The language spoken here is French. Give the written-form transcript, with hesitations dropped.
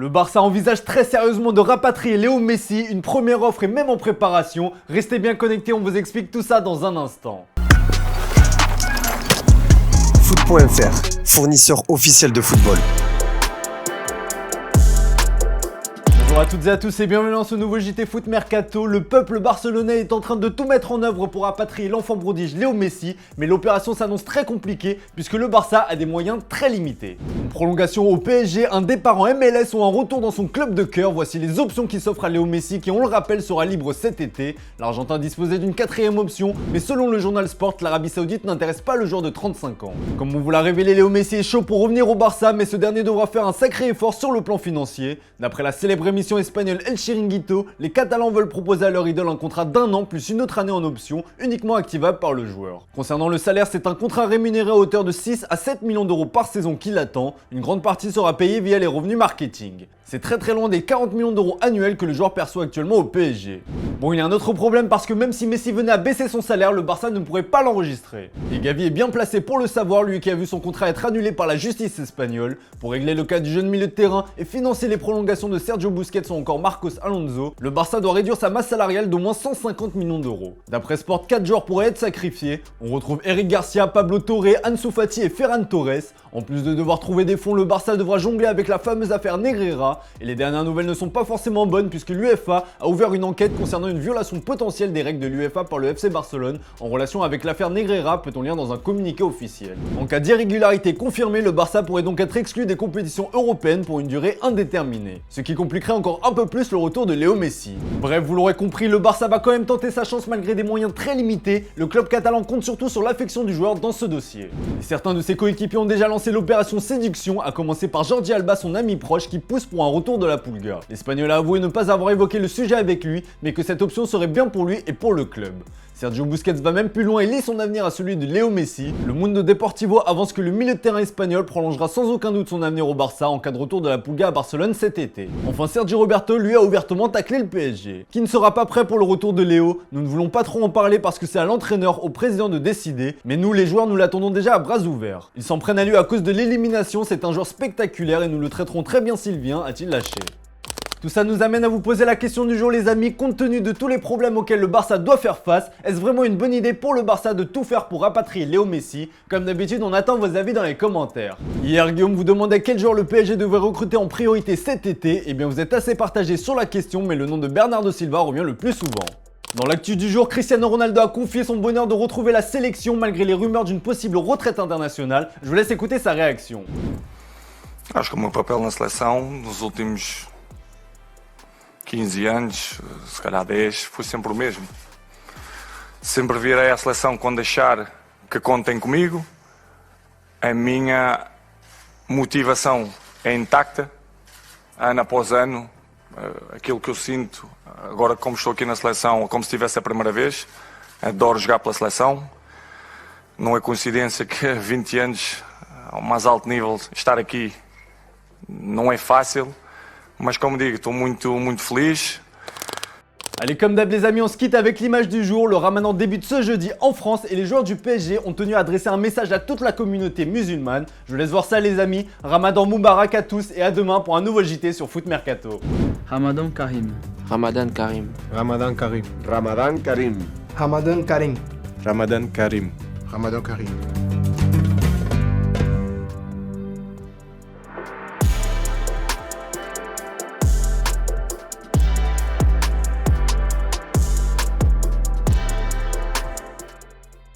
Le Barça envisage très sérieusement de rapatrier Léo Messi, une première offre est même en préparation. Restez bien connectés, on vous explique tout ça dans un instant. Foot.fr, fournisseur officiel de football. Bonjour à toutes et à tous et bienvenue dans ce nouveau JT Foot Mercato. Le peuple barcelonais est en train de tout mettre en œuvre pour rapatrier l'enfant prodige Léo Messi, mais l'opération s'annonce très compliquée puisque le Barça a des moyens très limités. Une prolongation au PSG, un départ en MLS ou un retour dans son club de cœur, voici les options qui s'offrent à Léo Messi qui, on le rappelle, sera libre cet été. L'Argentin disposait d'une quatrième option, mais selon le journal Sport, l'Arabie Saoudite n'intéresse pas le joueur de 35 ans. Comme on vous l'a révélé, Léo Messi est chaud pour revenir au Barça, mais ce dernier devra faire un sacré effort sur le plan financier. D'après la célèbre émission espagnole El Chiringuito, les Catalans veulent proposer à leur idole un contrat d'1 an plus une autre année en option, uniquement activable par le joueur. Concernant le salaire, c'est un contrat rémunéré à hauteur de 6 à 7 millions d'euros par saison qui l'attend. Une grande partie sera payée via les revenus marketing. C'est très loin des 40 millions d'euros annuels que le joueur perçoit actuellement au PSG. Bon, il y a un autre problème parce que même si Messi venait à baisser son salaire, le Barça ne pourrait pas l'enregistrer. Et Gavi est bien placé pour le savoir, lui qui a vu son contrat être annulé par la justice espagnole. Pour régler le cas du jeune milieu de terrain et financer les prolongations de Sergio Busquets ou encore Marcos Alonso, le Barça doit réduire sa masse salariale d'au moins 150 millions d'euros. D'après Sport, 4 joueurs pourraient être sacrifiés. On retrouve Eric Garcia, Pablo Torre, Ansu Fati et Ferran Torres. En plus de devoir trouver des fonds, le Barça devra jongler avec la fameuse affaire Negreira. Et les dernières nouvelles ne sont pas forcément bonnes puisque l'UEFA a ouvert une enquête concernant une violation potentielle des règles de l'UEFA par le FC Barcelone en relation avec l'affaire Negreira, peut-on lire dans un communiqué officiel. En cas d'irrégularité confirmée, le Barça pourrait donc être exclu des compétitions européennes pour une durée indéterminée. Ce qui compliquerait encore un peu plus le retour de Léo Messi. Bref, vous l'aurez compris, le Barça va quand même tenter sa chance malgré des moyens très limités. Le club catalan compte surtout sur l'affection du joueur dans ce dossier. Et certains de ses coéquipiers ont déjà lancé l'opération séduction, à commencer par Jordi Alba, son ami proche, qui pousse pour un retour de la Pulga. L'Espagnol a avoué ne pas avoir évoqué le sujet avec lui, mais que cette option serait bien pour lui et pour le club. Sergio Busquets va même plus loin et lie son avenir à celui de Léo Messi. Le Mundo Deportivo avance que le milieu de terrain espagnol prolongera sans aucun doute son avenir au Barça en cas de retour de la Pulga à Barcelone cet été. Enfin, Sergi Roberto lui a ouvertement taclé le PSG. Qui ne sera pas prêt pour le retour de Léo? Nous ne voulons pas trop en parler parce que c'est à l'entraîneur, au président de décider, mais nous les joueurs nous l'attendons déjà à bras ouverts. Ils s'en prennent à lui à cause de l'élimination, c'est un joueur spectaculaire et nous le traiterons très bien s'il vient, a-t-il lâché. Tout ça nous amène à vous poser la question du jour les amis, compte tenu de tous les problèmes auxquels le Barça doit faire face, est-ce vraiment une bonne idée pour le Barça de tout faire pour rapatrier Léo Messi? Comme d'habitude, on attend vos avis dans les commentaires. Hier, Guillaume vous demandait quel joueur le PSG devrait recruter en priorité cet été, et bien vous êtes assez partagé sur la question, mais le nom de Bernardo Silva revient le plus souvent. Dans l'actu du jour, Cristiano Ronaldo a confié son bonheur de retrouver la sélection malgré les rumeurs d'une possible retraite internationale. Je vous laisse écouter sa réaction. Acho que o meu papel na seleção nos últimos 15 anos, se calhar 10, foi sempre o mesmo. Sempre virei à seleção quando achar que contem comigo. A minha motivação é intacta, ano após ano. Aquilo que eu sinto, agora como estou aqui na seleção, é como se estivesse a primeira vez. Adoro jogar pela seleção. Não é coincidência que há 20 anos, ao mais alto nível, estar aqui não é fácil. Mas comme dit, estou muito feliz. Allez, comme d'hab les amis, on se quitte avec l'image du jour. Le Ramadan débute ce jeudi en France et les joueurs du PSG ont tenu à adresser un message à toute la communauté musulmane. Je vous laisse voir ça les amis. Ramadan Moubarak à tous et à demain pour un nouveau JT sur Foot Mercato. Ramadan Karim. Ramadan Karim. Ramadan Karim. Ramadan Karim. Ramadan Karim. Ramadan Karim. Ramadan Karim.